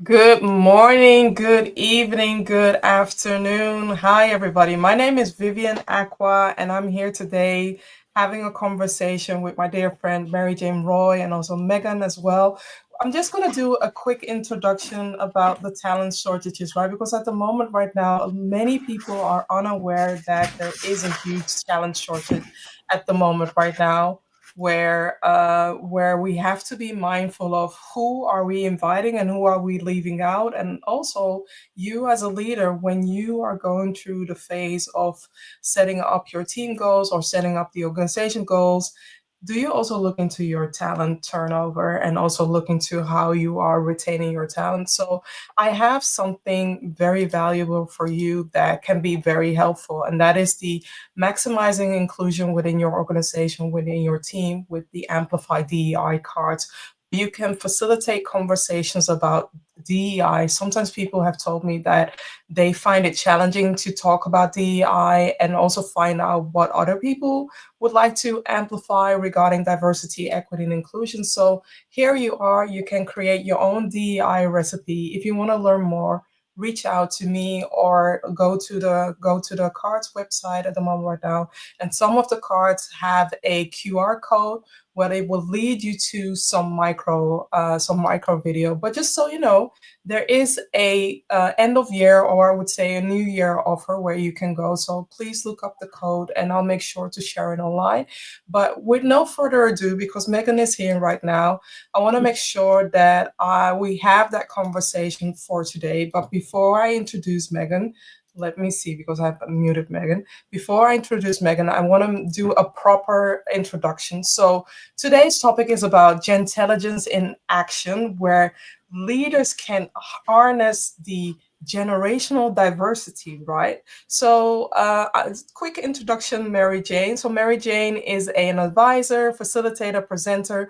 Good morning, good evening, good afternoon. Hi, everybody. My name is Vivian Acquah, and I'm here today having a conversation with my dear friend Mary Jane Roy and also Megan as well. I'm just going to do a quick introduction about the talent shortages, right? Because at the moment, right now, many people are unaware that there is a huge talent shortage at the moment, right now where we have to be mindful of who are we inviting and who are we leaving out, and also you as a leader, when you are going through the phase of setting up your team goals or setting up the organization goals, do you also look into your talent turnover and also look into how you are retaining your talent? So I have something very valuable for you that can be very helpful, and that is the maximizing inclusion within your organization, within your team, with the Amplify DEI cards. You can facilitate conversations about DEI. Sometimes people have told me that they find it challenging to talk about DEI and also find out what other people would like to amplify regarding diversity, equity, and inclusion. So here you are, you can create your own DEI recipe. If you want to learn more, reach out to me or go to the cards website at the moment right now. And some of the cards have a QR code where they will lead you to some micro video. But just so you know, there is a end of year, or I would say a new year offer where you can go. So please look up the code and I'll make sure to share it online. But with no further ado, because Megan is here right now, I want to make sure that we have that conversation for today. But before I introduce Megan, let me see, because I've muted Megan. Before I introduce Megan, I want to do a proper introduction. So today's topic is about Gentelligence in action, where leaders can harness the generational diversity, right? So, quick introduction, Mary Jane. So, Mary Jane is an advisor, facilitator, presenter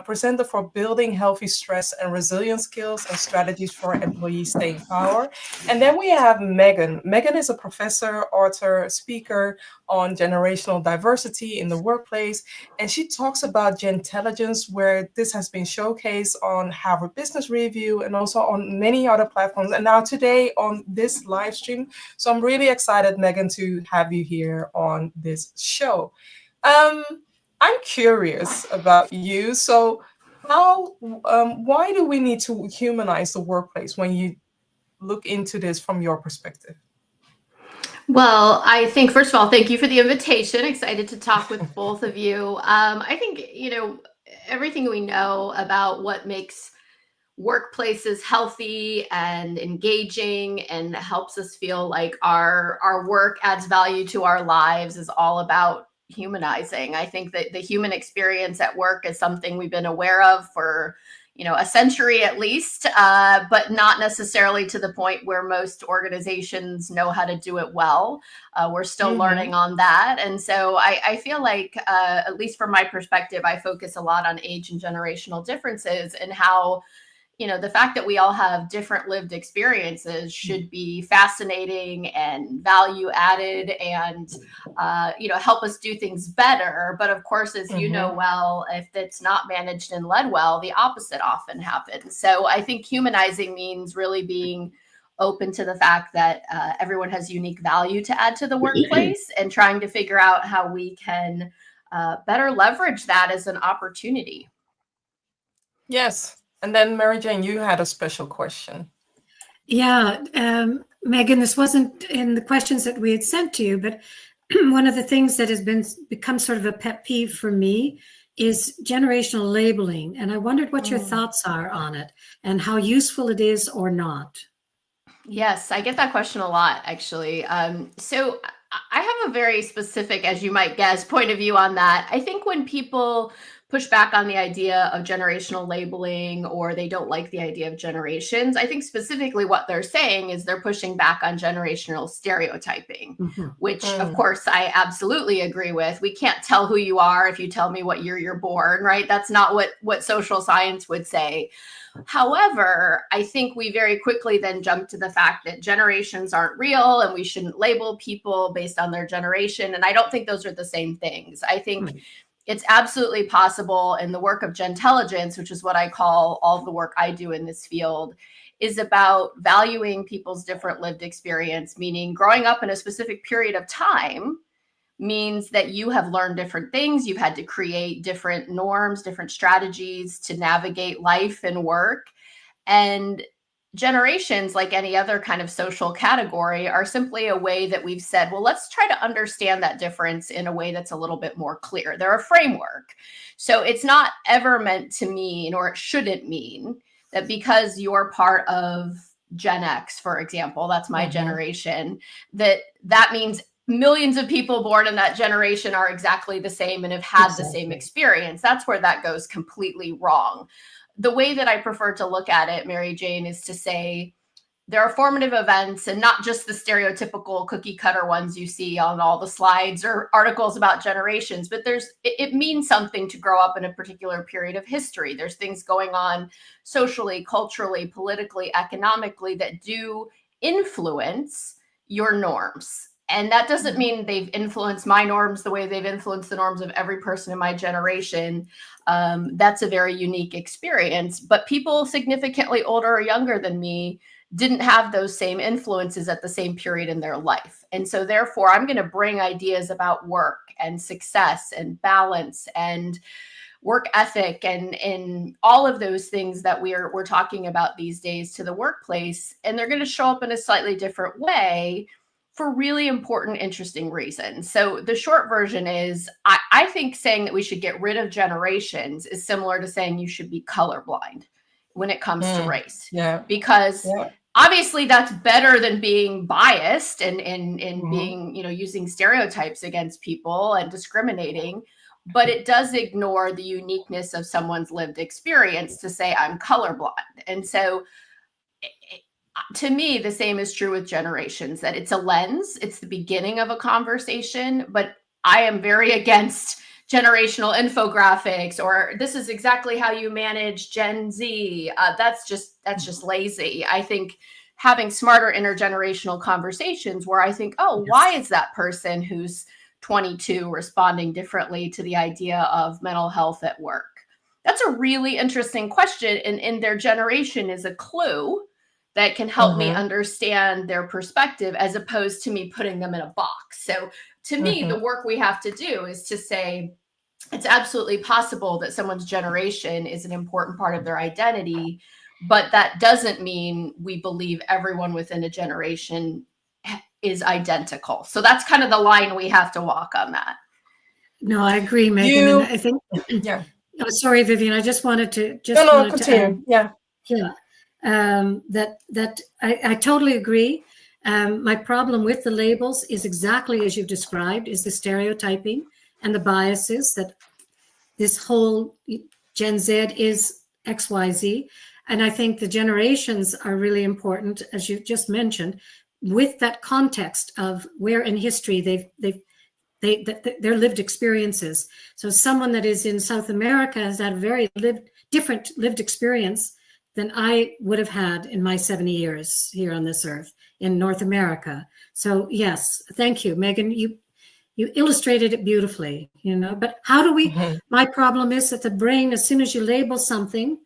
presenter for building healthy stress and resilience skills and strategies for employee staying power. And then we have Megan. Megan is a professor, author, speaker on generational diversity in the workplace, and she talks about Gentelligence, where this has been showcased on Harvard Business Review and also on many other platforms, and now today on this live stream. So I'm really excited, Megan, to have you here on this show. Um, I'm curious about you. So, why do we need to humanize the workplace when you look into this from your perspective? Well, I think, first of all, thank you for the invitation. Excited to talk with both of you. I think, everything we know about what makes workplaces healthy and engaging and helps us feel like our work adds value to our lives is all about humanizing. I think that the human experience at work is something we've been aware of for a century at least, but not necessarily to the point where most organizations know how to do it well. We're still learning on that. And so I feel like, at least from my perspective, I focus a lot on age and generational differences and how the fact that we all have different lived experiences should be fascinating and value added and, help us do things better. But of course, as you know well, if it's not managed and led well, the opposite often happens. So I think humanizing means really being open to the fact that everyone has unique value to add to the workplace and trying to figure out how we can better leverage that as an opportunity. Yes. And then, Mary Jane, you had a special question. Yeah, Megan, this wasn't in the questions that we had sent to you, but one of the things that has become sort of a pet peeve for me is generational labeling. And I wondered what your thoughts are on it and how useful it is or not. Yes, I get that question a lot, actually. So I have a very specific, as you might guess, point of view on that. I think when people push back on the idea of generational labeling or they don't like the idea of generations, I think specifically what they're saying is they're pushing back on generational stereotyping, which of course I absolutely agree with. We can't tell who you are if you tell me what year you're born, right? That's not what social science would say. However, I think we very quickly then jump to the fact that generations aren't real and we shouldn't label people based on their generation. And I don't think those are the same things. I think it's absolutely possible. And the work of Gentelligence, which is what I call all of the work I do in this field, is about valuing people's different lived experience, meaning growing up in a specific period of time means that you have learned different things. You've had to create different norms, different strategies to navigate life and work. And generations, like any other kind of social category, are simply a way that we've said, well, let's try to understand that difference in a way that's a little bit more clear. They're a framework. So it's not ever meant to mean, or it shouldn't mean, that because you're part of Gen X, for example, that's my generation, that means millions of people born in that generation are exactly the same and have had the same experience. That's where that goes completely wrong. The way that I prefer to look at it, Mary Jane, is to say there are formative events, and not just the stereotypical cookie cutter ones you see on all the slides or articles about generations, but it means something to grow up in a particular period of history. There's things going on socially, culturally, politically, economically that do influence your norms. And that doesn't mean they've influenced my norms the way they've influenced the norms of every person in my generation. That's a very unique experience. But people significantly older or younger than me didn't have those same influences at the same period in their life. And so therefore, I'm going to bring ideas about work and success and balance and work ethic and all of those things that we're talking about these days to the workplace. And they're going to show up in a slightly different way for really important, interesting reasons. So the short version is, I think saying that we should get rid of generations is similar to saying you should be colorblind when it comes to race. Yeah. Because obviously that's better than being biased and being, using stereotypes against people and discriminating. But it does ignore the uniqueness of someone's lived experience to say I'm colorblind. And so to me, the same is true with generations, that it's a lens, it's the beginning of a conversation, but I am very against generational infographics, or this is exactly how you manage Gen Z. That's just lazy. I think having smarter intergenerational conversations where I think, why is that person who's 22 responding differently to the idea of mental health at work? That's a really interesting question. And in their generation is a clue that can help me understand their perspective, as opposed to me putting them in a box. So to me, the work we have to do is to say, it's absolutely possible that someone's generation is an important part of their identity, but that doesn't mean we believe everyone within a generation is identical. So that's kind of the line we have to walk on that. No, I agree, Megan. And I think, oh, sorry, Vivian, I just wanted to continue. That I totally agree. My problem with the labels is exactly as you've described, is the stereotyping and the biases that this whole Gen Z is XYZ. And I think the generations are really important, as you just mentioned, with that context of where in history their lived experiences. So someone that is in South America has had a very different lived experience than I would have had in my 70 years here on this earth in North America. So yes, thank you, Megan. You illustrated it beautifully, but how do we, my problem is that the brain, as soon as you label something,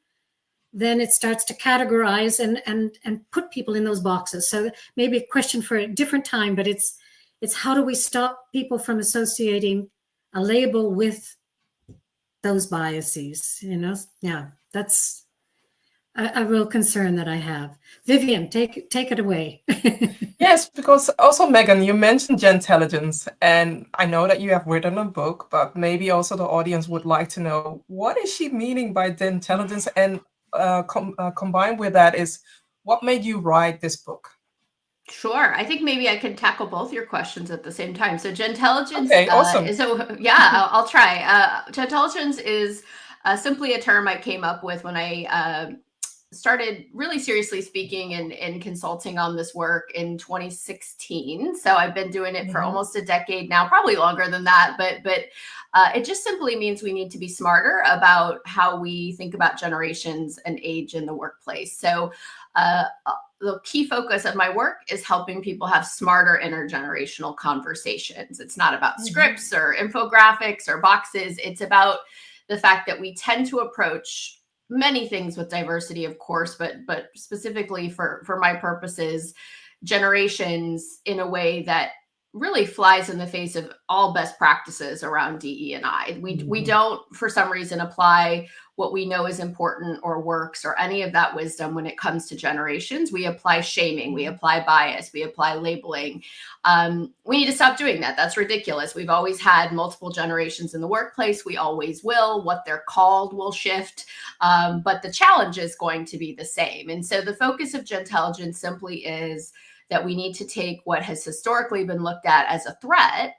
then it starts to categorize and put people in those boxes. So maybe a question for a different time, but it's how do we stop people from associating a label with those biases, Yeah, that's a real concern that I have. Vivian, take it away. Yes, because also, Megan, you mentioned Gentelligence, and I know that you have written a book, but maybe also the audience would like to know, what is she meaning by Gentelligence? And combined with that is, what made you write this book? Sure. I think maybe I can tackle both your questions at the same time. So Gentelligence awesome. I'll try. Gentelligence is simply a term I came up with when I started really seriously speaking and consulting on this work in 2016. So I've been doing it for almost a decade now, probably longer than that, but it just simply means we need to be smarter about how we think about generations and age in the workplace. So the key focus of my work is helping people have smarter intergenerational conversations. It's not about scripts or infographics or boxes. It's about the fact that we tend to approach many things with diversity, of course, but specifically for my purposes, generations in a way that really flies in the face of all best practices around DE&I. We don't, for some reason, apply what we know is important or works or any of that wisdom when it comes to generations. We apply shaming, we apply bias, we apply labeling. We need to stop doing that. That's ridiculous. We've always had multiple generations in the workplace. We always will. What they're called will shift, but the challenge is going to be the same. And so the focus of Gentelligence simply is that we need to take what has historically been looked at as a threat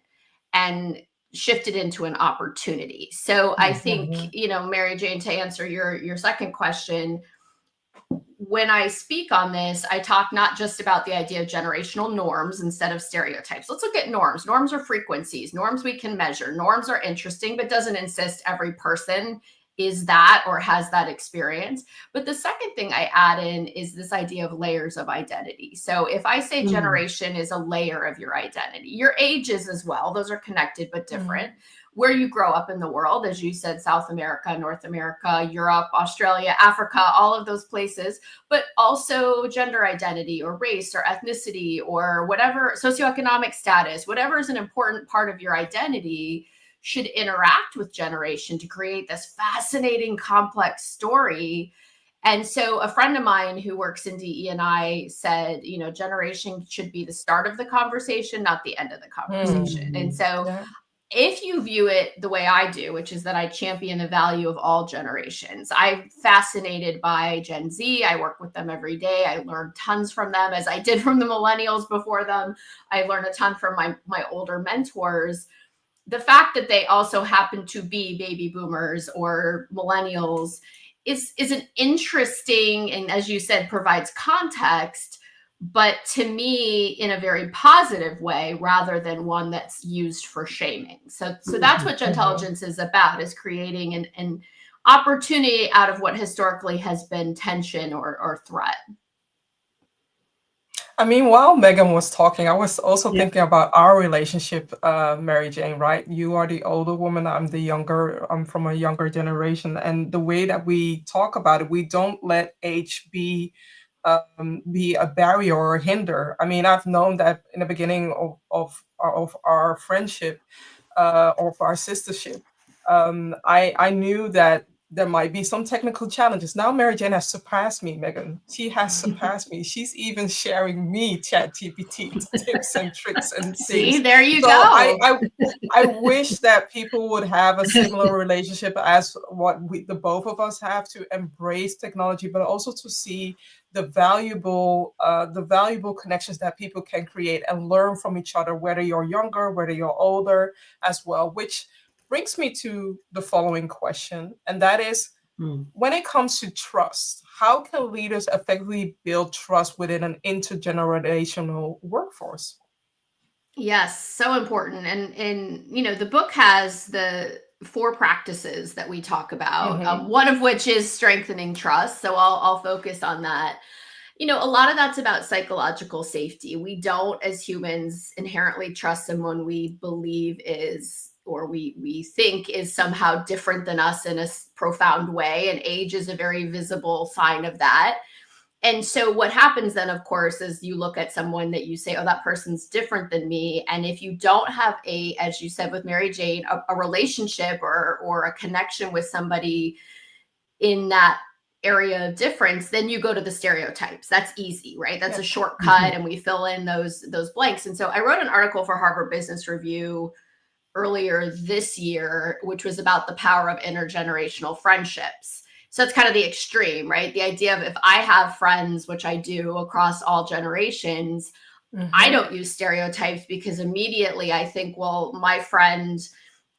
and shift it into an opportunity. So I think, Mary Jane, to answer your second question, when I speak on this, I talk not just about the idea of generational norms instead of stereotypes. Let's look at norms. Norms are frequencies. Norms we can measure. Norms are interesting, but doesn't insist every person is that or has that experience. But the second thing I add in is this idea of layers of identity. So if I say generation is a layer of your identity, your age is as well. Those are connected but different. Where you grow up in the world, as you said, South America, North America, Europe, Australia, Africa, all of those places, but also gender identity or race or ethnicity or whatever, socioeconomic status, whatever is an important part of your identity should interact with generation to create this fascinating, complex story. And so a friend of mine who works in DE&I said, generation should be the start of the conversation, not the end of the conversation. And so if you view it the way I do, which is that I champion the value of all generations, I'm fascinated by Gen Z. I work with them every day. I learn tons from them, as I did from the millennials before them. I learn a ton from my older mentors. The fact that they also happen to be baby boomers or millennials is an interesting, and as you said, provides context, but to me in a very positive way rather than one that's used for shaming. So that's what Gentelligence is about, is creating an opportunity out of what historically has been tension or threat. I mean, while Megan was talking, I was also thinking about our relationship, Mary Jane, right? You are the older woman, I'm from a younger generation. And the way that we talk about it, we don't let age be a barrier or a hinder. I mean, I've known that in the beginning of our friendship, of our sistership, I knew that there might be some technical challenges. Now Mary Jane has surpassed me, Megan. She has surpassed me. She's even sharing me ChatGPT tips and tricks and things. See, there you So go. I wish that people would have a similar relationship as what the both of us have, to embrace technology, but also to see the valuable connections that people can create and learn from each other, whether you're younger, whether you're older as well, which brings me to the following question, and that is, when it comes to trust, how can leaders effectively build trust within an intergenerational workforce? Yes, so important. And the book has the 4 practices that we talk about, one of which is strengthening trust. So I'll focus on that. A lot of that's about psychological safety. We don't, as humans, inherently trust someone we believe is, or we think is somehow different than us in a profound way. And age is a very visible sign of that. And so what happens then, of course, is you look at someone that you say, oh, that person's different than me. And if you don't have as you said with Mary Jane, a relationship or a connection with somebody in that area of difference, then you go to the stereotypes. That's easy, right? That's a shortcut, and we fill in those blanks. And so I wrote an article for Harvard Business Review earlier this year, which was about the power of intergenerational friendships. So it's kind of the extreme, right? The idea of, if I have friends, which I do across all generations, I don't use stereotypes, because immediately I think, well, my friend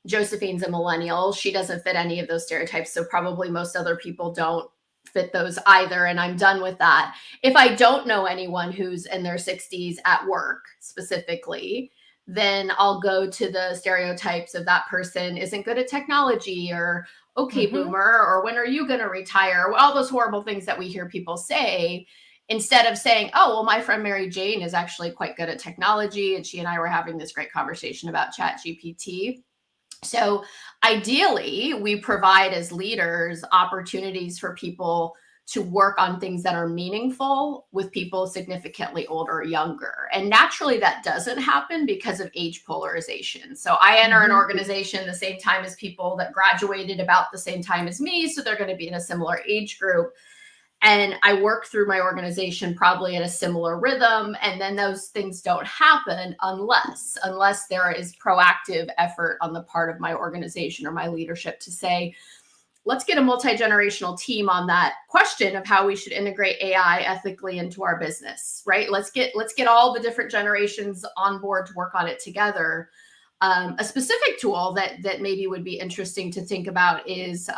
Josephine's a millennial. She doesn't fit any of those stereotypes. So probably most other people don't fit those either. And I'm done with that. If I don't know anyone who's in their 60s at work specifically, then I'll go to the stereotypes of that person isn't good at technology, or okay, boomer, or when are you going to retire? All those horrible things that we hear people say. instead of saying, oh, well, my friend Mary Jane is actually quite good at technology, and she and I were having this great conversation about ChatGPT. So ideally, we provide as leaders opportunities for people to work on things that are meaningful with people significantly older or younger. And naturally, that doesn't happen because of age polarization. So I enter an organization the same time as people that graduated about the same time as me. So they're going to be in a similar age group. And I work through my organization probably in a similar rhythm. And then those things don't happen unless there is proactive effort on the part of my organization or my leadership to say, let's get a multi-generational team on that question of how we should integrate AI ethically into our business, right? Let's get all the different generations on board to work on it together. A specific tool that maybe would be interesting to think about is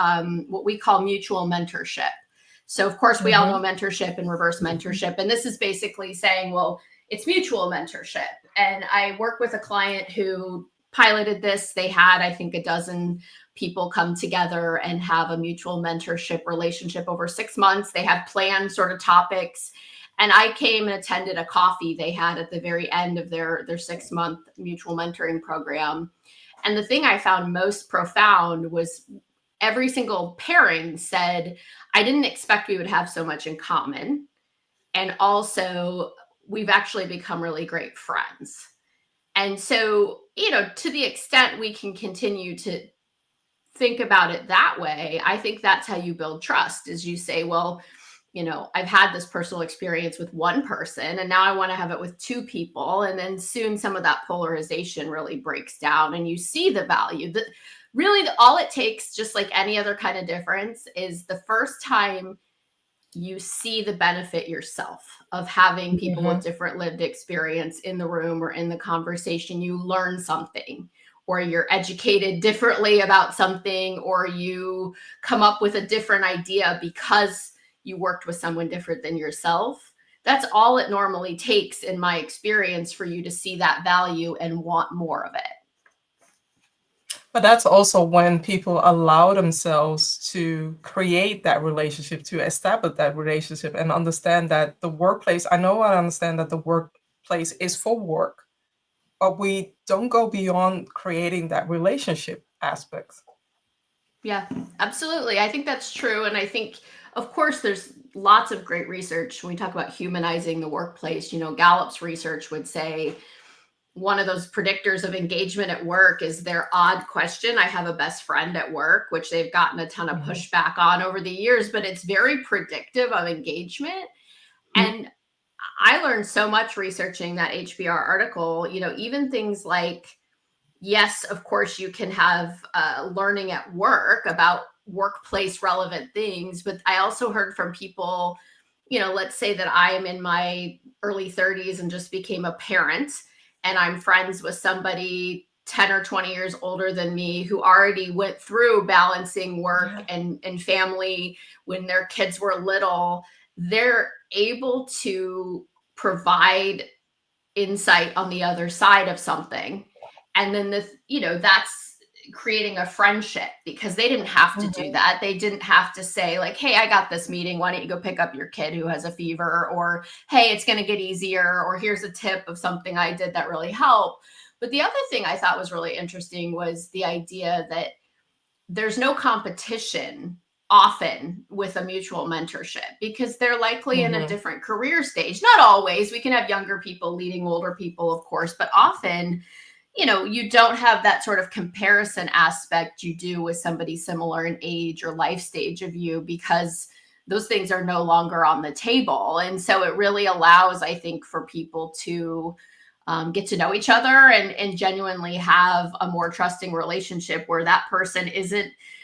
what we call mutual mentorship. So of course, we all know mentorship and reverse mentorship. And this is basically saying, well, it's mutual mentorship. And I work with a client who piloted this. They had, I think, a dozen people come together and have a mutual mentorship relationship over 6 months. They had planned sort of topics. And I came and attended a coffee they had at the very end of their 6-month mutual mentoring program. And the thing I found most profound was every single pairing said, I didn't expect we would have so much in common. And also, we've actually become really great friends. And so, to the extent we can continue to think about it that way, I think that's how you build trust, is you say, well, I've had this personal experience with one person, and now I want to have it with 2 people. And then soon some of that polarization really breaks down and you see the value. Really, all it takes, just like any other kind of difference, is the first time you see the benefit yourself of having people with different lived experience in the room or in the conversation. You learn something, or you're educated differently about something, or you come up with a different idea because you worked with someone different than yourself. That's all it normally takes, in my experience, for you to see that value and want more of it. But that's also when people allow themselves to create that relationship, to establish that relationship, and understand that the workplace, I understand that the workplace is for work, but we don't go beyond creating that relationship aspect. Yeah, absolutely. I think that's true. And I think, of course, there's lots of great research when we talk about humanizing the workplace. Gallup's research would say one of those predictors of engagement at work is their odd question, I have a best friend at work, which they've gotten a ton of pushback on over the years, but it's very predictive of engagement. And I learned so much researching that HBR article, even things like, yes, of course, you can have learning at work about workplace relevant things, but I also heard from people, let's say that I am in my early 30s and just became a parent, and I'm friends with somebody 10 or 20 years older than me who already went through balancing work and family when their kids were little. They're able to provide insight on the other side of something. And then that's creating a friendship, because they didn't have to do that. They didn't have to say like, hey, I got this meeting, why don't you go pick up your kid who has a fever, or hey, it's going to get easier, or here's a tip of something I did that really helped. But the other thing I thought was really interesting was the idea that there's no competition often with a mutual mentorship, because they're likely in a different career stage. Not always. We can have younger people leading older people, of course, but often you don't have that sort of comparison aspect you do with somebody similar in age or life stage of you, because those things are no longer on the table. And so it really allows, I think, for people to get to know each other and genuinely have a more trusting relationship where that person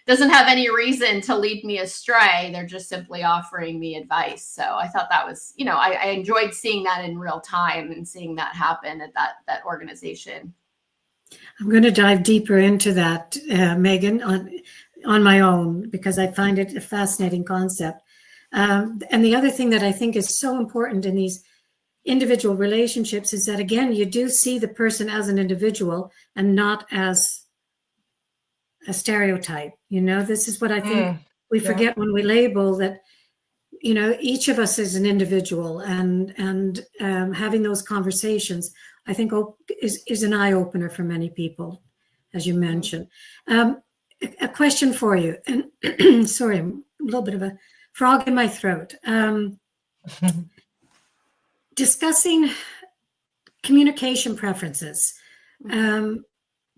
doesn't have any reason to lead me astray. They're just simply offering me advice. So I thought that was, I enjoyed seeing that in real time and seeing that happen at that organization. I'm going to dive deeper into that, Megan, on my own, because I find it a fascinating concept. And the other thing that I think is so important in these individual relationships is that, again, you do see the person as an individual and not as a stereotype. This is what I think we forget when we label that each of us is an individual, and having those conversations, I think, is an eye opener for many people, as you mentioned. A question for you, and sorry, I'm a little bit of a frog in my throat. Discussing communication preferences. Can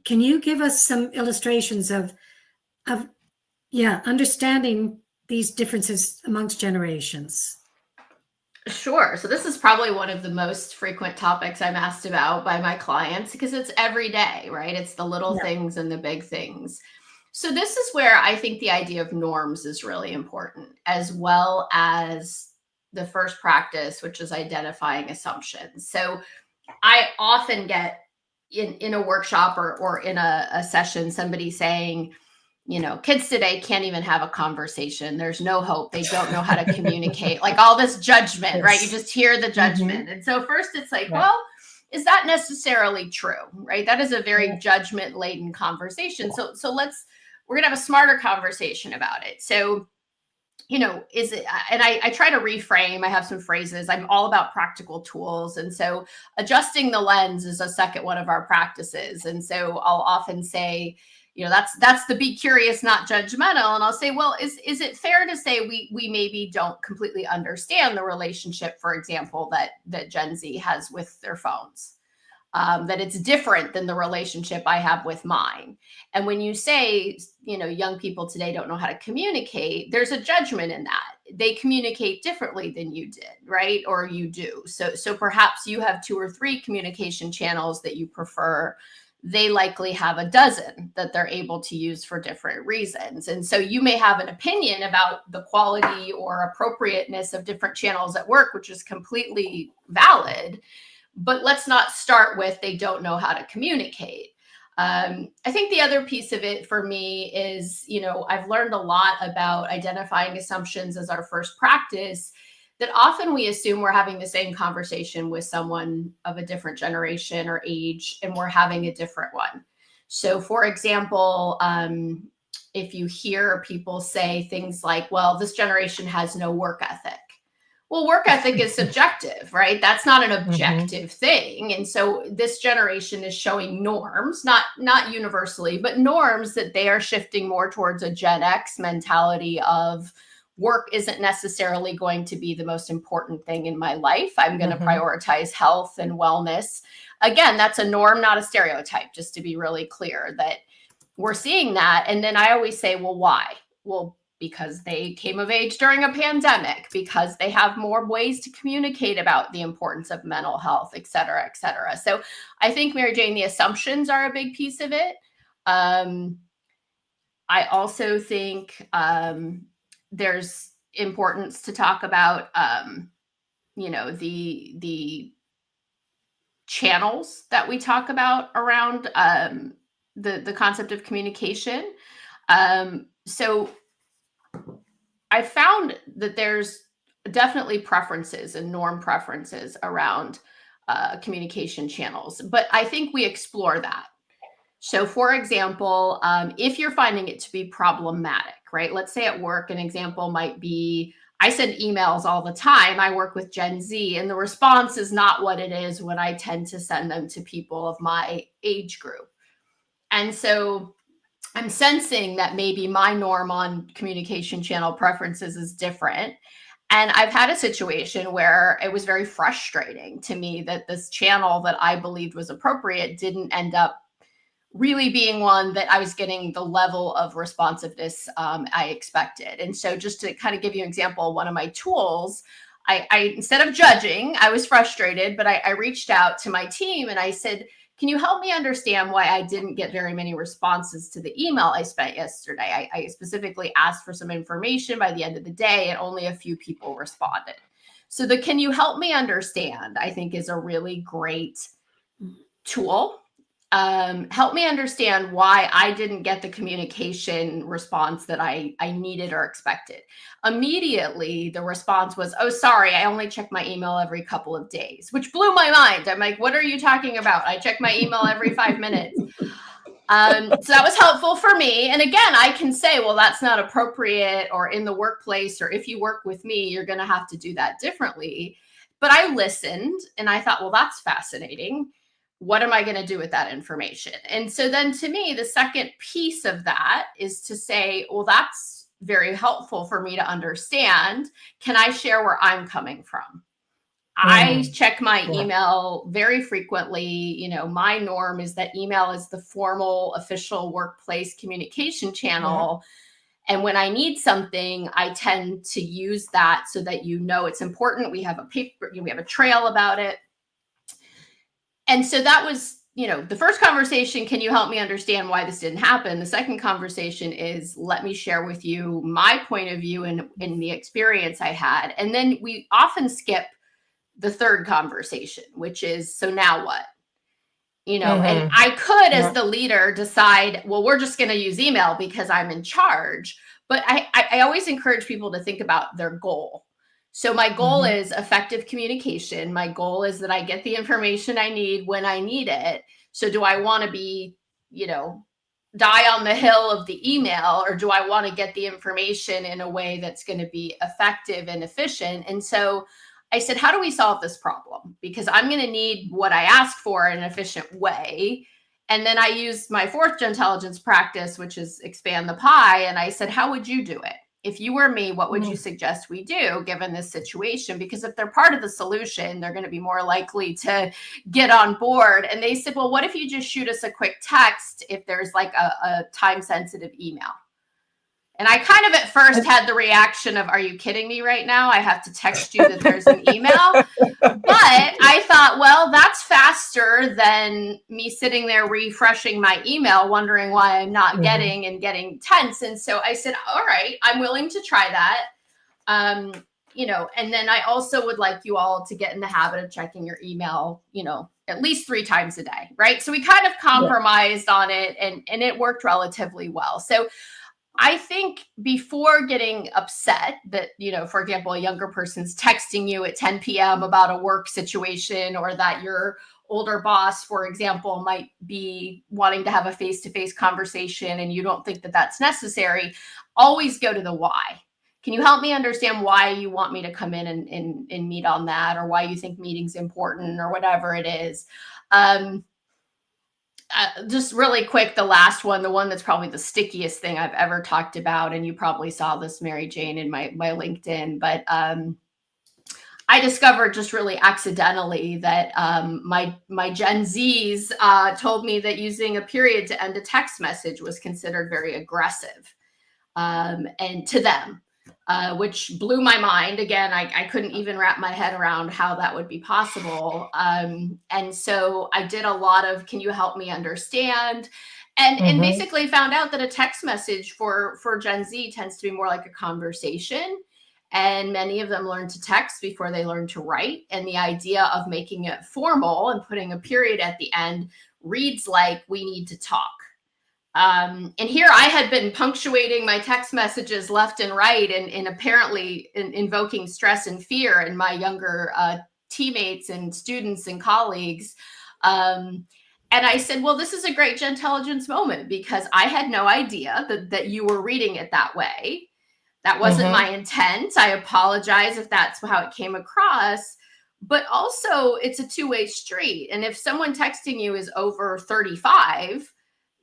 you give us some illustrations of understanding these differences amongst generations? Sure. So this is probably one of the most frequent topics I'm asked about by my clients, because it's every day, right? It's the little things and the big things. So this is where I think the idea of norms is really important, as well as the first practice, which is identifying assumptions. So I often get in a workshop or in a session, somebody saying, kids today can't even have a conversation. There's no hope. They don't know how to communicate, like all this judgment, right? You just hear the judgment. And so first it's like, well, is that necessarily true, right? That is a very judgment laden conversation. So we're going to have a smarter conversation about it. So, is it, and I try to reframe, I have some phrases, I'm all about practical tools. And so adjusting the lens is a second one of our practices. And so I'll often say, that's the be curious, not judgmental. And I'll say, well, is it fair to say we maybe don't completely understand the relationship, for example, that Gen Z has with their phones? That it's different than the relationship I have with mine. And when you say, young people today don't know how to communicate, there's a judgment in that. They communicate differently than you did, right? Or you do. So perhaps you have 2 or 3 communication channels that you prefer. They likely have a dozen that they're able to use for different reasons. And so you may have an opinion about the quality or appropriateness of different channels at work, which is completely valid. But let's not start with they don't know how to communicate. I think the other piece of it for me is, I've learned a lot about identifying assumptions as our first practice, that often we assume we're having the same conversation with someone of a different generation or age, and we're having a different one. So for example, if you hear people say things like, well, this generation has no work ethic. Well, work ethic is subjective, right? That's not an objective thing. And so this generation is showing norms, not universally, but norms that they are shifting more towards a Gen X mentality of work isn't necessarily going to be the most important thing in my life. I'm going to prioritize health and wellness. Again, that's a norm, not a stereotype, just to be really clear that we're seeing that. And then I always say, well, why? Well, because they came of age during a pandemic, because they have more ways to communicate about the importance of mental health, et cetera, et cetera. So I think, Mary Jane, the assumptions are a big piece of it. I also think there's importance to talk about, the channels that we talk about around the concept of communication. So I found that there's definitely preferences and norm preferences around communication channels, but I think we explore that. So for example, if you're finding it to be problematic, right? Let's say at work, an example might be, I send emails all the time. I work with Gen Z, and the response is not what it is when I tend to send them to people of my age group. And so I'm sensing that maybe my norm on communication channel preferences is different. And I've had a situation where it was very frustrating to me that this channel that I believed was appropriate didn't end up really being one that I was getting the level of responsiveness I expected. And so just to kind of give you an example, one of my tools, I instead of judging, I was frustrated, but I reached out to my team and I said, can you help me understand why I didn't get very many responses to the email I spent yesterday? I specifically asked for some information by the end of the day, and only a few people responded. So the can you help me understand, I think, is a really great tool. Help me understand why I didn't get the communication response that I needed or expected. Immediately, the response was, oh, sorry, I only check my email every couple of days, which blew my mind. I'm like, what are you talking about? I check my email every 5 minutes. So that was helpful for me. And again, I can say, well, that's not appropriate, or in the workplace, or if you work with me, you're going to have to do that differently. But I listened and I thought, well, that's fascinating. What am I going to do with that information? And so then to me, the second piece of that is to say, well, that's very helpful for me to understand. Can I share where I'm coming from? I check my email very frequently. You know, my norm is that email is the formal, official workplace communication channel. And when I need something, I tend to use that so that, you know, it's important. We have a paper, we have a trail about it. And so that was, you know, the first conversation. Can you help me understand why this didn't happen? The second conversation is, let me share with you my point of view and the experience I had. And then we often skip the third conversation, which is, so now what? You know, and I could, as the leader, decide, well, we're just going to use email because I'm in charge. But I always encourage people to think about their goal. So my goal is effective communication. My goal is that I get the information I need when I need it. So do I want to be, you know, die on the hill of the email, or do I want to get the information in a way that's going to be effective and efficient? And so I said, how do we solve this problem? Because I'm going to need what I asked for in an efficient way. And then I used my fourth Gentelligence practice, which is expand the pie. And I said, how would you do it? If you were me, what would you suggest we do given this situation? Because if they're part of the solution, they're going to be more likely to get on board. And they said, well, what if you just shoot us a quick text if there's like a time-sensitive email? And I kind of at first had the reaction of, are you kidding me right now? I have to text you that there's an email. But I thought, well, that's faster than me sitting there refreshing my email, wondering why I'm not getting and getting tense. And so I said, all right, I'm willing to try that. You know, and then I also would like you all to get in the habit of checking your email, you know, at least 3 times a day, right? So we kind of compromised on it, and it worked relatively well. So I think before getting upset that, you know, for example, a younger person's texting you at 10 p.m. about a work situation, or that your older boss, for example, might be wanting to have a face-to-face conversation and you don't think that that's necessary, always go to the why. Can you help me understand why you want me to come in and meet on that, or why you think meeting's important, or whatever it is? Just really quick, the last one, the one that's probably the stickiest thing I've ever talked about, and you probably saw this, Mary Jane, in my LinkedIn, but I discovered just really accidentally that my Gen Zs told me that using a period to end a text message was considered very aggressive, and to them. Which blew my mind. Again, I couldn't even wrap my head around how that would be possible. And so I did a lot of, can you help me understand? And basically found out that a text message for Gen Z tends to be more like a conversation. And many of them learn to text before they learn to write. And the idea of making it formal and putting a period at the end reads like, we need to talk. And here I had been punctuating my text messages left and right, and apparently invoking stress and fear in my younger teammates and students and colleagues. And I said, well, this is a great Gentelligence moment, because I had no idea that you were reading it that way. That wasn't my intent. I apologize if that's how it came across. But also, it's a two-way street. And if someone texting you is over 35,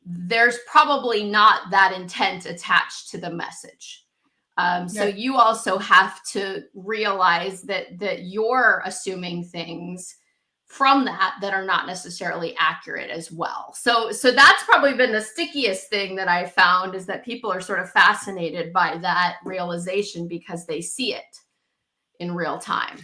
there's probably not that intent attached to the message. So you also have to realize that you're assuming things from that are not necessarily accurate as well. So that's probably been the stickiest thing that I found, is that people are sort of fascinated by that realization because they see it in real time.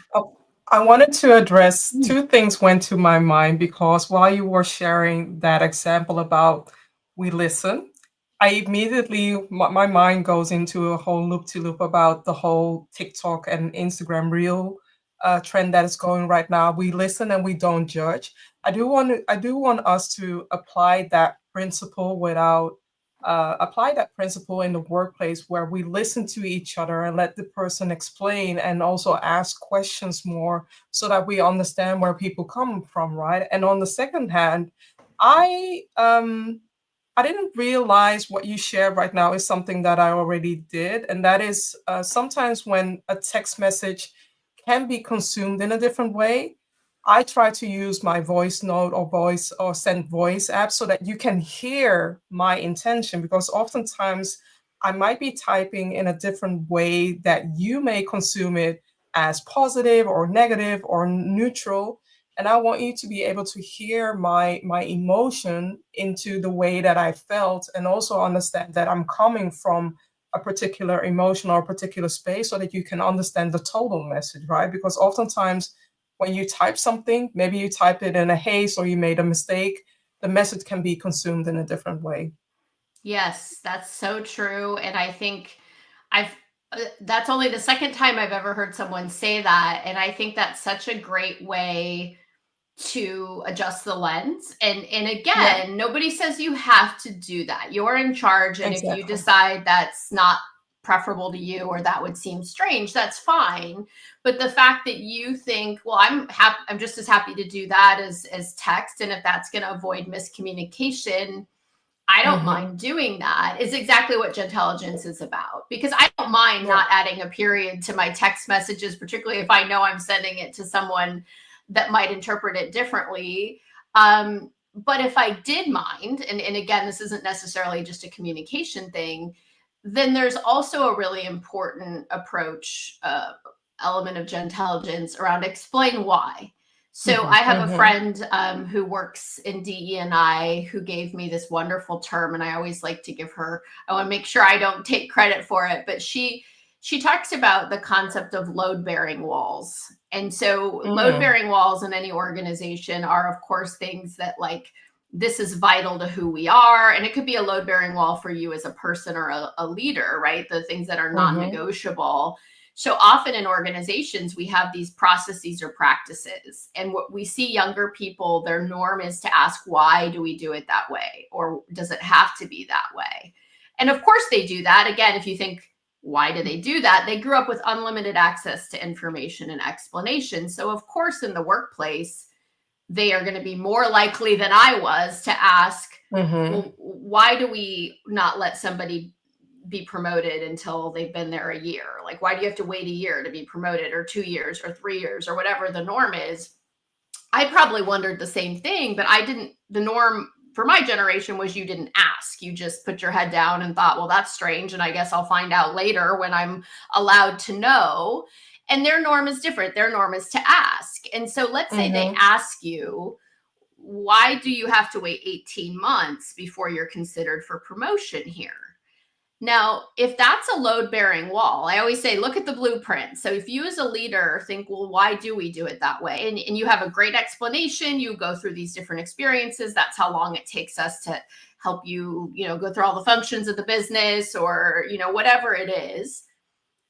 I wanted to address 2 things went to my mind, because while you were sharing that example about we listen, I immediately, my mind goes into a whole loop-to-loop about the whole TikTok and Instagram reel trend that is going right now. We listen and we don't judge. I do want us to apply that principle in the workplace, where we listen to each other and let the person explain, and also ask questions more, so that we understand where people come from, right? And on the second hand, I I didn't realize what you shared right now is something that I already did. And that is sometimes when a text message can be consumed in a different way, I try to use my voice note or voice or send voice app so that you can hear my intention, because oftentimes I might be typing in a different way that you may consume it as positive or negative or neutral. And I want you to be able to hear my emotion into the way that I felt, and also understand that I'm coming from a particular emotion or a particular space, so that you can understand the total message, right? Because oftentimes when you type something, maybe you type it in a haste or you made a mistake, the message can be consumed in a different way. Yes, that's so true. And I think I've that's only the second time I've ever heard someone say that. And I think that's such a great way to adjust the lens. And Yeah, again, nobody says you have to do that. You're in charge. And if you exactly. decide that's not preferable to you or that would seem strange, that's fine. But the fact that you think, well, I'm just as happy to do that as text. And if that's going to avoid miscommunication, I don't Hmm. mind doing that, is exactly what Gentelligence is about. Because I don't mind Yeah. not adding a period to my text messages, particularly if I know I'm sending it to someone that might interpret it differently. But if I did mind, and again, this isn't necessarily just a communication thing, then there's also a really important approach, element of Gentelligence around explain why. So Hmm. I have a Hmm. friend who works in DE&I who gave me this wonderful term, and I always like to give her. I want to make sure I don't take credit for it, but she talks about the concept of load bearing walls. And so load Mm. bearing walls in any organization are, of course, things that like this is vital to who we are, and it could be a load bearing wall for you as a person or a leader, right? The things that are non Hmm. negotiable. So often in organizations, we have these processes or practices. And what we see younger people, their norm is to ask, why do we do it that way? Or does it have to be that way? And of course, they do that. Again, if you think, why do they do that? They grew up with unlimited access to information and explanation. So, of course, in the workplace, they are going to be more likely than I was to ask, Hmm. well, why do we not let somebody be promoted until they've been there a year? Like, why do you have to wait a year to be promoted, or 2 years or 3 years or whatever the norm is? I probably wondered the same thing, but I didn't. The norm for my generation was you didn't ask. You just put your head down and thought, well, that's strange. And I guess I'll find out later when I'm allowed to know. And their norm is different. Their norm is to ask. And so let's say they Hmm. ask you, why do you have to wait 18 months before you're considered for promotion here? Now, if that's a load bearing wall, I always say, look at the blueprint. So if you as a leader think, well, why do we do it that way? And you have a great explanation, you go through these different experiences. That's how long it takes us to help you, go through all the functions of the business, or, whatever it is.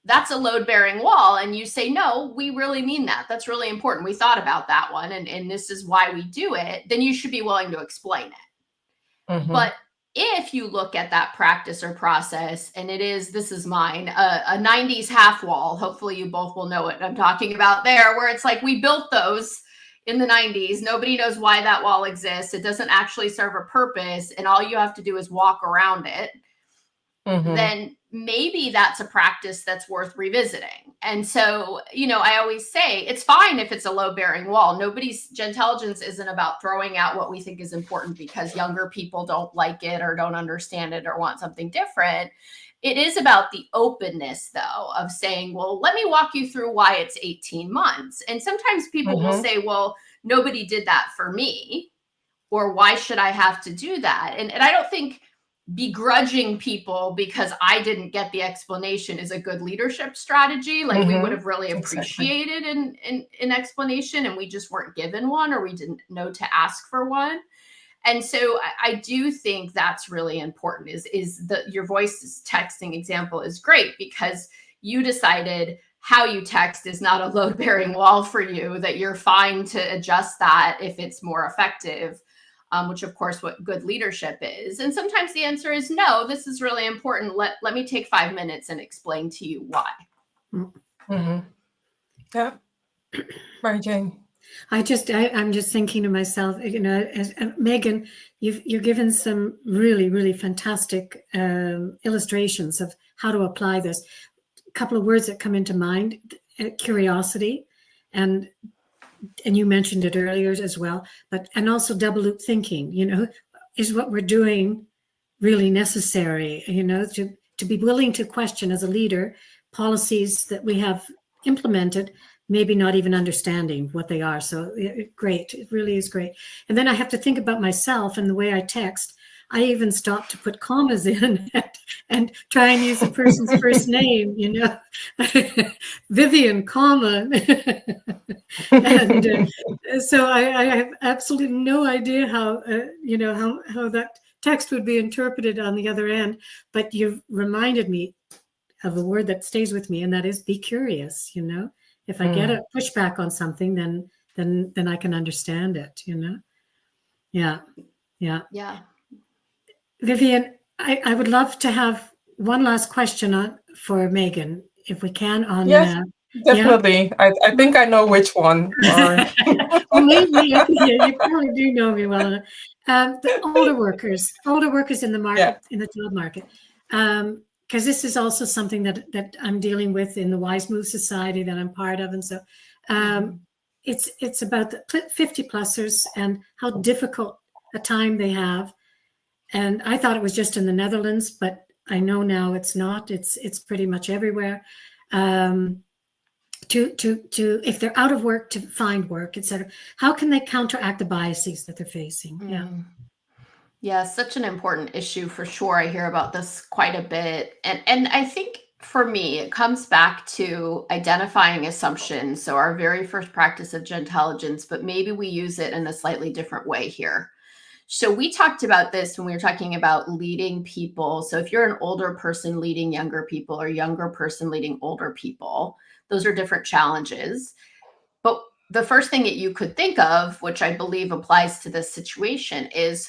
That's a load bearing wall. And you say, no, we really mean that. That's really important. We thought about that one. And this is why we do it. Then you should be willing to explain it. Hmm. But if you look at that practice or process, and this is mine, a 90s half wall, hopefully you both will know what I'm talking about there, where it's like we built those in the 90s. Nobody knows why that wall exists. It doesn't actually serve a purpose, and all you have to do is walk around it. Hmm. Then maybe that's a practice that's worth revisiting. And so, I always say it's fine if it's a load bearing wall. Gentelligence isn't about throwing out what we think is important because younger people don't like it or don't understand it or want something different. It is about the openness, though, of saying, well, let me walk you through why it's 18 months. And sometimes people will Hmm. say, well, nobody did that for me, or why should I have to do that? And I don't think begrudging people because I didn't get the explanation is a good leadership strategy. Like, we would Hmm. have really Exactly. appreciated an explanation, and we just weren't given one, or we didn't know to ask for one. And so I do think that's really important. Your voice texting example is great because you decided how you text is not a load bearing wall for you, that you're fine to adjust that if it's more effective, which of course what good leadership is. And sometimes the answer is no, this is really important. Let me take 5 minutes and explain to you why. Mm. Hmm. Yeah. Mary Jane. I'm just thinking to myself, as Megan, you're given some really, really fantastic illustrations of how to apply this. A couple of words that come into mind: curiosity, and you mentioned it earlier as well. And also double loop thinking. Is what we're doing really necessary? To be willing to question as a leader policies that we have implemented, maybe not even understanding what they are. So great. It really is great. And then I have to think about myself and the way I text. I even stopped to put commas in and try and use the person's first name, Vivian, comma. And so I have absolutely no idea how, how that text would be interpreted on the other end. But you've reminded me of a word that stays with me, and that is be curious. If I get a pushback on something, then I can understand it. Yeah. Vivian, I would love to have one last question for Megan, if we can. Yes, definitely. Yeah? I think I know which one. Well, maybe you probably do know me well enough. The older workers in the market, in the job market, because this is also something that I'm dealing with in the Wise Move Society that I'm part of, and so it's about the 50-plussers and how difficult a time they have. And I thought it was just in the Netherlands, but I know now it's not. It's pretty much everywhere. To if they're out of work, to find work, etc. How can they counteract the biases that they're facing? Yeah, such an important issue for sure. I hear about this quite a bit. And I think for me, it comes back to identifying assumptions. So our very first practice of Gentelligence, but maybe we use it in a slightly different way here. So we talked about this when we were talking about leading people. So if you're an older person leading younger people or younger person leading older people, those are different challenges. But the first thing that you could think of, which I believe applies to this situation, is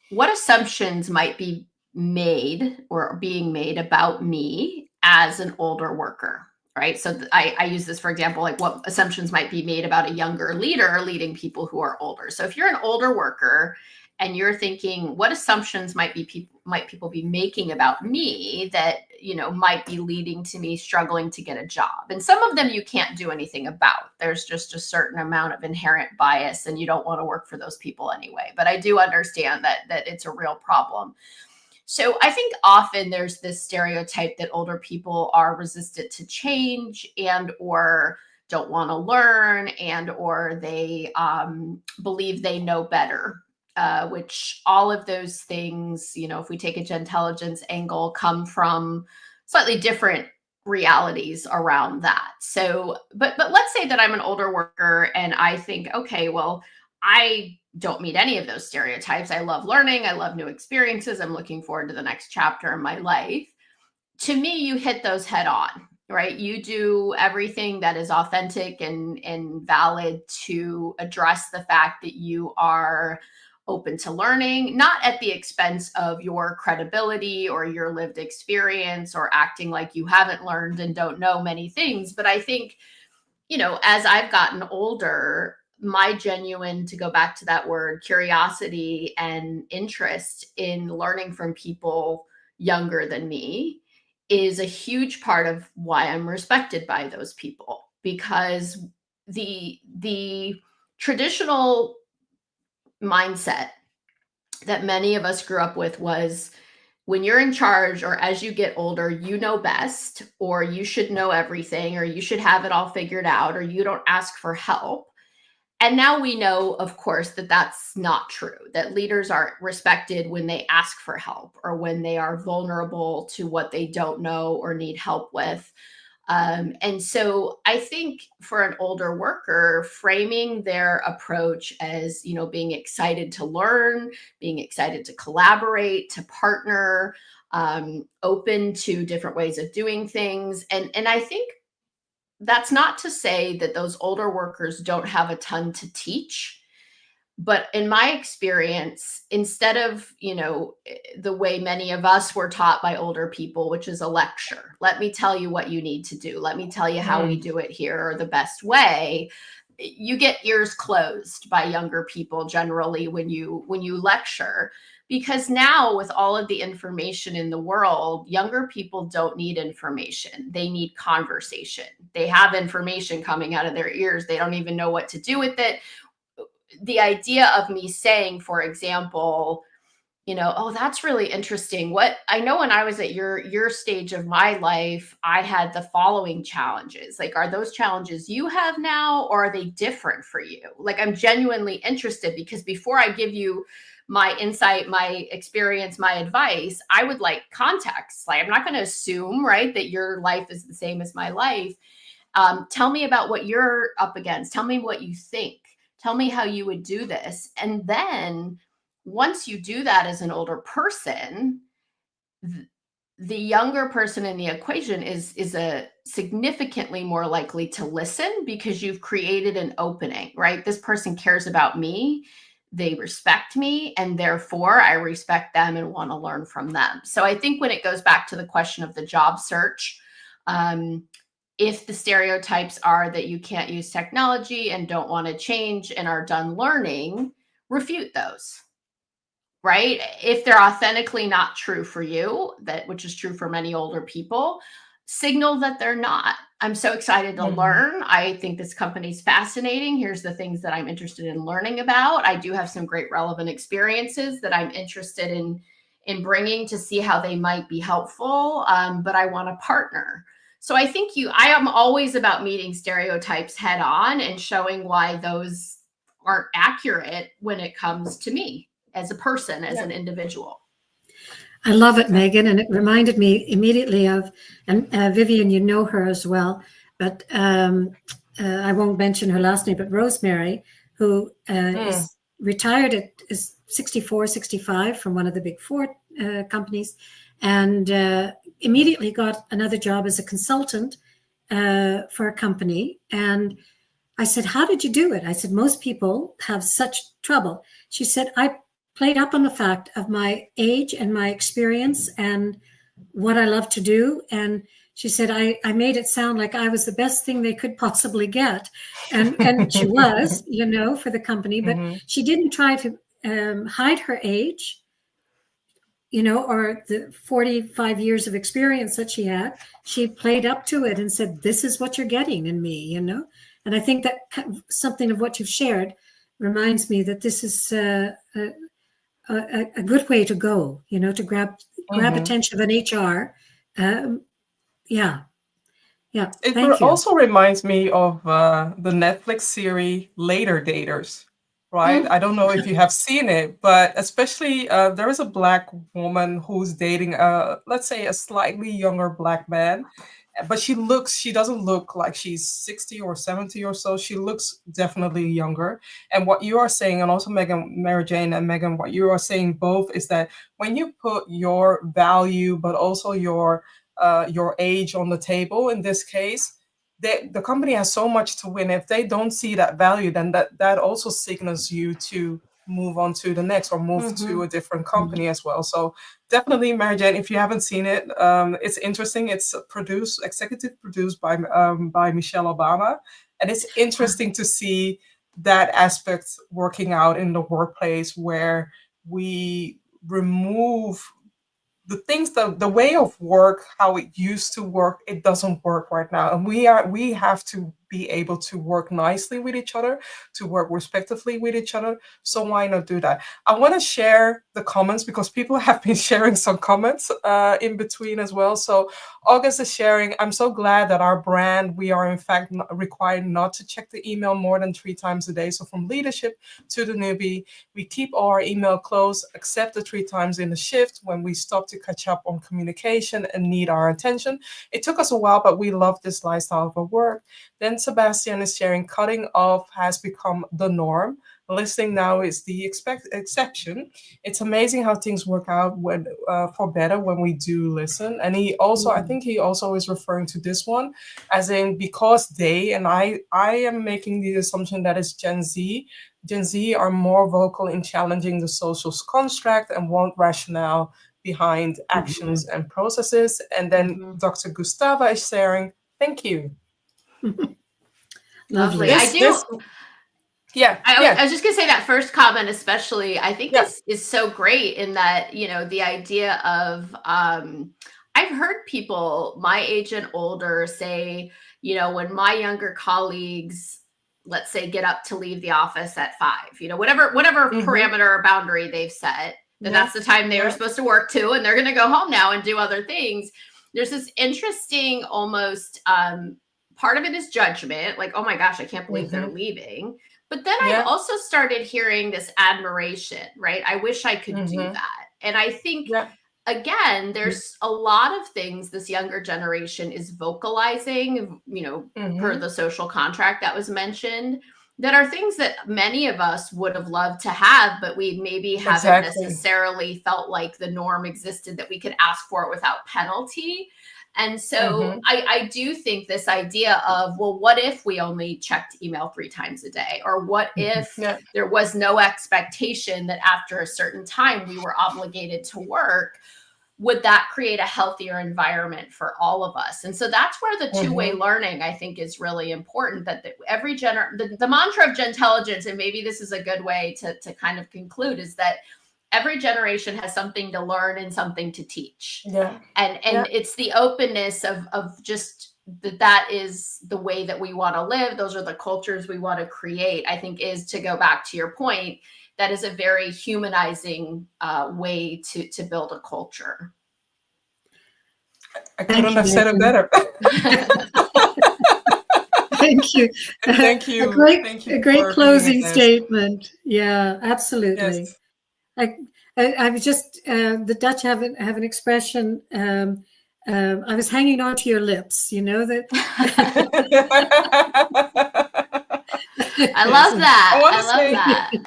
what assumptions might be made or being made about me as an older worker, right? So I use this, for example, like what assumptions might be made about a younger leader leading people who are older. So if you're an older worker and you're thinking, what assumptions might people be making about me that, might be leading to me struggling to get a job? And some of them you can't do anything about. There's just a certain amount of inherent bias and you don't want to work for those people anyway. But I do understand that it's a real problem. So I think often there's this stereotype that older people are resistant to change and or don't want to learn and or they believe they know better. Which all of those things, if we take a Gentelligence angle, come from slightly different realities around that. So, but let's say that I'm an older worker and I think, okay, well, I don't meet any of those stereotypes. I love learning. I love new experiences. I'm looking forward to the next chapter in my life. To me, you hit those head on, right? You do everything that is authentic and valid to address the fact that you are open to learning, not at the expense of your credibility or your lived experience or acting like you haven't learned and don't know many things. But I think, as I've gotten older, my genuine, to go back to that word, curiosity and interest in learning from people younger than me is a huge part of why I'm respected by those people, because the traditional mindset that many of us grew up with was when you're in charge or as you get older, you know best, or you should know everything, or you should have it all figured out, or you don't ask for help. And now we know, of course, that that's not true, that leaders are respected when they ask for help or when they are vulnerable to what they don't know or need help with. And so I think for an older worker, framing their approach as, being excited to learn, being excited to collaborate, to partner, open to different ways of doing things. And I think that's not to say that those older workers don't have a ton to teach. But in my experience, instead of, the way many of us were taught by older people, which is a lecture, let me tell you what you need to do. Let me tell you how we do it here or the best way. you get ears closed by younger people generally when you lecture, because now with all of the information in the world, younger people don't need information. They need conversation. They have information coming out of their ears. They don't even know what to do with it. The idea of me saying, for example, oh, that's really interesting. What I know, when I was at your stage of my life, I had the following challenges. Like, are those challenges you have now, or are they different for you? Like, I'm genuinely interested, because before I give you my insight, my experience, my advice, I would like context. Like, I'm not going to assume, right, that your life is the same as my life. Tell me about what you're up against. Tell me what you think. Tell me how you would do this. And then once you do that as an older person, the younger person in the equation is a significantly more likely to listen, because you've created an opening, right? This person cares about me, they respect me, and therefore I respect them and want to learn from them. So I think when it goes back to the question of the job search, if the stereotypes are that you can't use technology and don't want to change and are done learning, refute those. Right? If they're authentically not true for you, which is true for many older people, signal that they're not. I'm so excited to learn. I think this company's fascinating. Here's the things that I'm interested in learning about. I do have some great relevant experiences that I'm interested in bringing to see how they might be helpful, but I want to partner. So I think I am always about meeting stereotypes head on and showing why those aren't accurate when it comes to me as a person, as an individual. I love it, Megan. And it reminded me immediately of, and Vivian, you know her as well, but I won't mention her last name, but Rosemary, who is retired at 64, 65 from one of the big four companies, and immediately got another job as a consultant for a company. And I said, how did you do it? I said, most people have such trouble. She said, I played up on the fact of my age and my experience and what I love to do. And she said, I made it sound like I was the best thing they could possibly get. And she was, for the company, but she didn't try to hide her age, or the 45 years of experience that she had. She played up to it and said, this is what you're getting in me, And I think that something of what you've shared reminds me that this is a good way to go, to grab attention of an HR. It also reminds me of the Netflix series Later Daters, right? I don't know if you have seen it, but especially there is a Black woman who's dating, let's say, a slightly younger Black man. But she doesn't look like she's 60 or 70 or so. She looks definitely younger. And what you are saying, and also Mary Jane and Megan, what you are saying both is that when you put your value, but also your age on the table, in this case, the company has so much to win. If they don't see that value, then that also signals you to move on to the next or move to a different company as well. So definitely, Mary Jane, if you haven't seen it, it's interesting. It's executive produced by Michelle Obama. And it's interesting to see that aspect working out in the workplace, where we remove the things, the way of work, how it used to work. It doesn't work right now. And we have to be able to work nicely with each other, to work respectively with each other. So why not do that? I want to share the comments, because people have been sharing some comments in between as well. So August is sharing, I'm so glad that our brand, we are in fact required not to check the email more than 3 times a day. So from leadership to the newbie, we keep our email closed, except the 3 times in the shift when we stop to catch up on communication and need our attention. It took us a while, but we love this lifestyle of work. Then Sebastian is sharing, cutting off has become the norm. Listening now is the exception. It's amazing how things work out for better when we do listen. And he also, I think he also is referring to this one as in, because they, and I am making the assumption that it's Gen Z. Gen Z are more vocal in challenging the social construct and want rationale behind actions and processes. And then Dr. Gustava is sharing, thank you. Lovely. This, yeah, I was just gonna say that first comment, especially, I think yeah. is so great in that, the idea of, I've heard people my age and older say, when my younger colleagues, let's say, get up to leave the office at 5, whatever parameter or boundary they've set, that's the time they were supposed to work to, and they're going to go home now and do other things. There's this interesting almost, part of it is judgment, like, oh my gosh, I can't believe they're leaving. But then I've also started hearing this admiration, right? I wish I could do that. And I think, again, there's a lot of things this younger generation is vocalizing, per the social contract that was mentioned, that are things that many of us would have loved to have, but we maybe haven't necessarily felt like the norm existed, that we could ask for it without penalty. And so I do think this idea of, well, what if we only checked email 3 times a day? Or what if there was no expectation that after a certain time we were obligated to work? Would that create a healthier environment for all of us? And so that's where the two-way learning, I think, is really important, that the mantra of Gentelligence, and maybe this is a good way to kind of conclude, is that every generation has something to learn and something to teach. And it's the openness of just that is the way that we want to live. Those are the cultures we want to create, I think, is, to go back to your point, that is a very humanizing way to build a culture. I couldn't have said it better. Thank you. Thank you. A great closing statement. Yeah, absolutely. Yes. I was just, the Dutch have an expression, I was hanging on to your lips, that. I love that.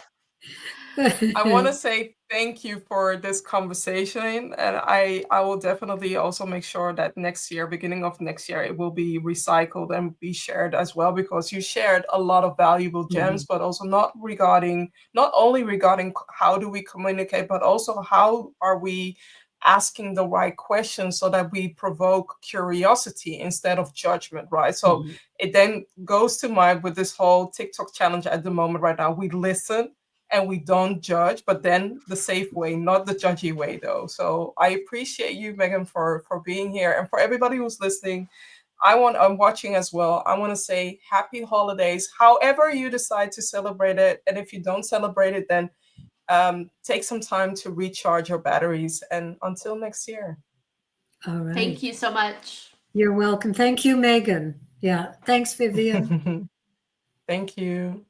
I want to say thank you for this conversation, and I will definitely also make sure that next year, beginning of next year, it will be recycled and be shared as well, because you shared a lot of valuable gems, but also not only regarding how do we communicate, but also how are we asking the right questions so that we provoke curiosity instead of judgment, right? So it then goes to mind with this whole TikTok challenge at the moment right now. We listen and we don't judge, but then the safe way, not the judgy way, though. So I appreciate you, Megan, for being here. And for everybody who's listening, I'm watching as well. I want to say happy holidays, however you decide to celebrate it. And if you don't celebrate it, then take some time to recharge your batteries. And until next year. All right. Thank you so much. You're welcome. Thank you, Megan. Yeah. Thanks, Vivian. Thank you.